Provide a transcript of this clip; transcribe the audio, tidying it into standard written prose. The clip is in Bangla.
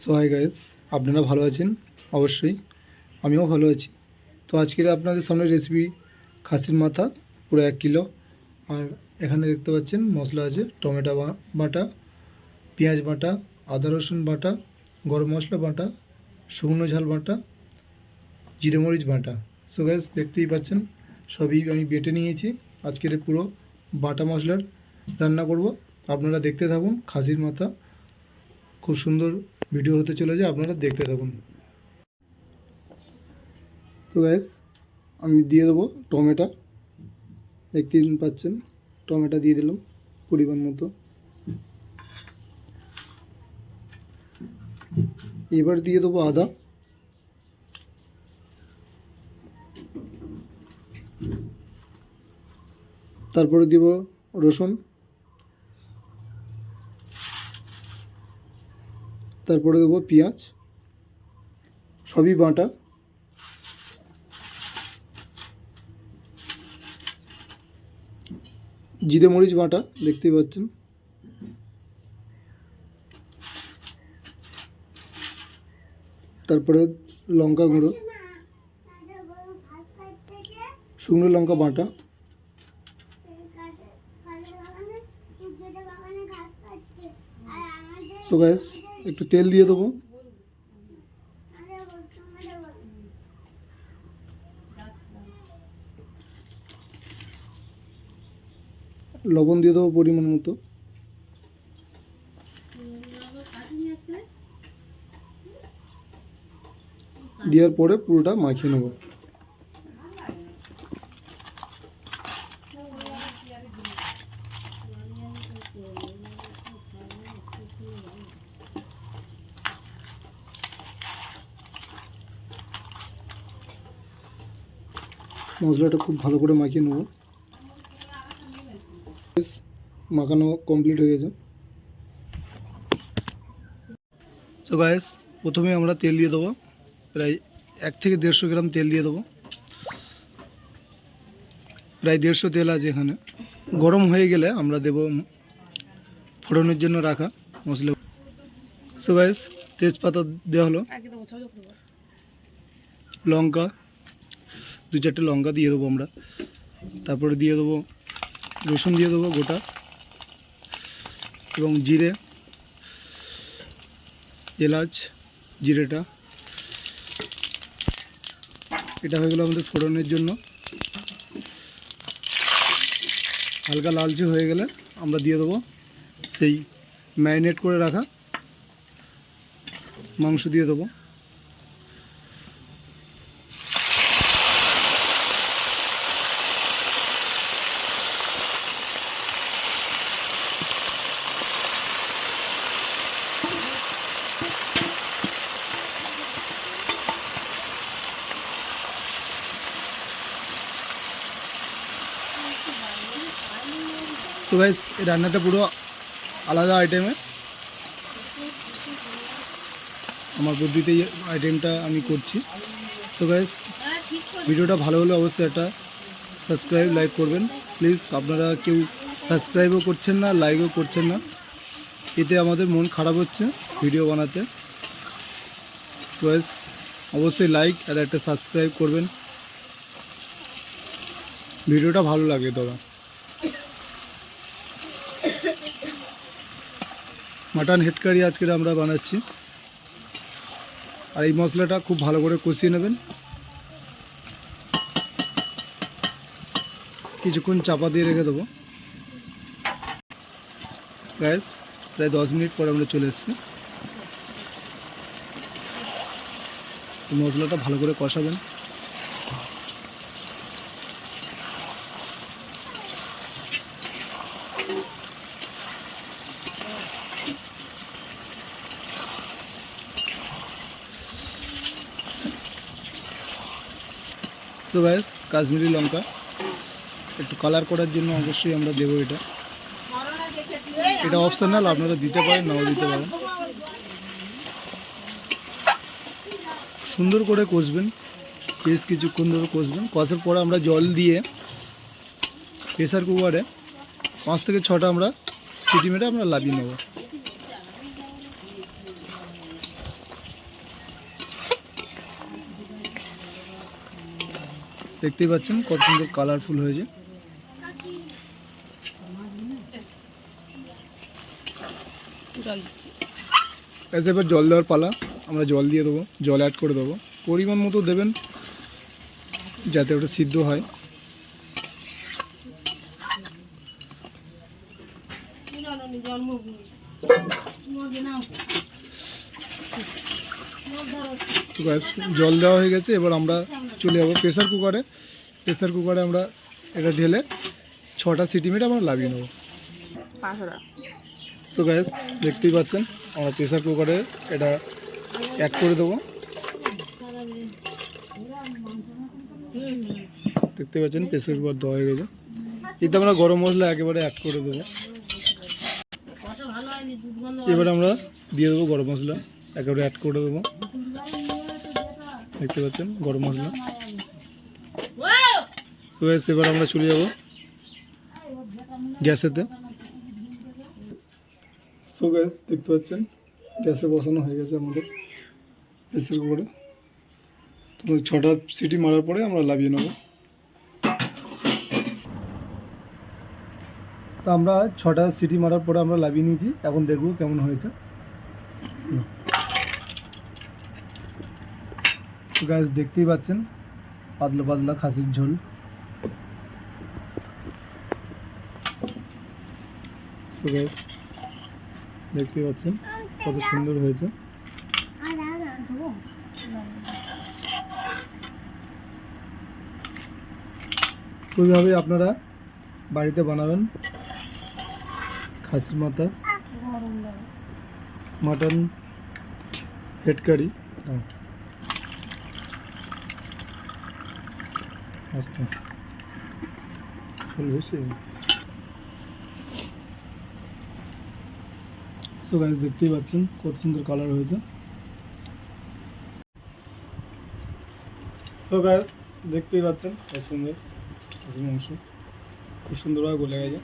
সো হাই গাইস, আপনারা ভালো আছেন? অবশ্যই আমিও ভালো আছি। তো আজকে আপনাদের সামনে রেসিপি খাসির মাথা পুরো 1 কিলো। আর এখানে দেখতে পাচ্ছেন মশলা আছে টমেটো বাটা, পেঁয়াজ বাটা, আদা রসুন বাটা, গরম মশলা বাটা, শুকনো ঝাল বাটা, জিরে মরিচ বাটা। সো গাইস দেখতেই পাচ্ছেন সবই আমি বেটে নিয়েছি। আজকের পুরো বাটা মশলার রান্না করব। আপনারা দেখতে থাকুন। খাসির মাথা খুব সুন্দর ভিডিও হতে চলেছে, আপনারা দেখতে থাকুন। তো গাইস আমি দিয়ে দেবো টমেটো, দেখতেই পাচ্ছেন টমেটো দিয়ে দিলাম পরিমাণ মতো। এবার দিয়ে দেবো আদা, তারপরে দিব রসুন, তারপরে দেবো পেঁয়াজ, সবই বাটা। জিরে মরিচ বাটা দেখতেই পাচ্ছেন। তারপরে লঙ্কা গুঁড়ো, শুকনো লঙ্কা বাটা, তো গাইস একটু তেল দিয়ে দেবো, লবণ দিয়ে দেবো পরিমাণ মতো, দেওয়ার পরে পুরোটা মাখিয়ে নেব। মশলাটা খুব ভালো করে মাখিয়ে নেব। মাখানো কমপ্লিট হয়ে গেছে। সো গাইস প্রথমে আমরা তেল দিয়ে দেবো, প্রায় 1 থেকে 150 গ্রাম তেল দিয়ে দেবো। প্রায় 150 তেল আছে এখানে। গরম হয়ে গেলে আমরা দেব ফোড়নের জন্য রাখা মশলা। সো গাইস তেজপাতা দেওয়া হলো, লঙ্কা 2-4টে লঙ্কা দিয়ে দেবো আমরা। তারপরে দিয়ে দেবো রসুন দিয়ে দেবো গোটা, এবং জিরে, এলাচ, জিরেটা এটা হয়ে গেলো আমাদের ফোড়নের জন্য। হালকা লালচে হয়ে গেলে আমরা দিয়ে দেবো সেই ম্যারিনেট করে রাখা মাংস দিয়ে দেবো। তো গাইস এই রান্নাটা পুরো আলাদা আইটেমে, আমার পদ্ধতিতে আইটেমটা আমি করছি। তো গাইস ভিডিওটা ভালো হলে অবশ্যই একটা সাবস্ক্রাইব লাইক করবেন প্লিজ। আপনারা কেউ সাবস্ক্রাইবও করছেন না, লাইকও করছেন না, এতে আমাদের মন খারাপ হচ্ছে ভিডিও বানাতে। তো গাইস অবশ্যই লাইক আর একটা সাবস্ক্রাইব করবেন, ভিডিওটা ভালো লাগে তবে। মাটন হেড কারি আজকে আমরা বানাচ্ছি। আর এই মশলাটা খুব ভালো করে কষিয়ে নেবেন, কিছুক্ষণ চাপা দিয়ে রেখে দেবো। গ্যাস প্রায় 10 মিনিট পরে আমরা চলে এসেছি। মশলাটা ভালো করে কষাবেন। তো গ্যাস কাশ্মীরি লঙ্কা একটু কালার করার জন্য অবশ্যই আমরা দেবো। এটা অপশনাল, আপনারা দিতে পারেন নাও দিতে পারেন। সুন্দর করে কষবেন, বেশ কিছুক্ষণ ধরে কষবেন। কষার পরে আমরা জল দিয়ে প্রেসার কুকারে 5 থেকে 6টা আমরা সিটি মেরে আমরা লাভিয়ে নেব। দেখতেই পাচ্ছেন কত সুন্দর কালারফুল হয়েছে। এবার জল দেওয়ার পালা। আমরা জল দিয়ে দেবো, জল অ্যাড করে দেবো, পরিমাণ মতো দেবেন যাতে ওটা সিদ্ধ হয়। জল দেওয়া হয়ে গেছে, এবার আমরা চলে যাবো প্রেসার কুকারে। প্রেসার কুকারে আমরা এটা ঢেলে 6টা সিটি মেরে আমরা লাভিয়ে নেবো। সো গ্যাস দেখতেই পাচ্ছেন আমরা প্রেসার কুকারে এটা অ্যাড করে দেবো। দেখতে পাচ্ছেন প্রেসার কুকার দেওয়া হয়ে গেছে। এতে আমরা গরম মশলা একেবারে অ্যাড করে দেবো। এবার আমরা দিয়ে দেবো গরম মশলা, একেবারে অ্যাড করে দেবো। দেখতে পাচ্ছেন গরম মশলা। তো এবার আমরা চলে যাব গ্যাসেতে। সো গ্যাস দেখতে পাচ্ছেন গ্যাসে বসানো হয়ে গেছে আমাদের প্রেসার কুকারে। তো 6টা সিটি মারার পরে আমরা লাভিয়ে নেব। তো আমরা 6টা সিটি মারার পরে আমরা লাভিয়ে নিয়েছি। এখন দেখব কেমন হয়েছে। তো গ্যাস দেখতেই পাচ্ছেন পাতলা পাতলা খাসির ঝোল। সো গ্যাস দেখতেই পাচ্ছেন কত সুন্দর হয়েছে। ওইভাবে আপনারা বাড়িতে বানাবেন খাসির মাথা, মটন, হেড কারি। আচ্ছা সো গাইস দেখতেই পাচ্ছেন কত সুন্দর কালার হয়েছে। সো গাইস দেখতেই পাচ্ছেন কত সুন্দর খাসির মাংস, খুব সুন্দরভাবে গলে গেছে।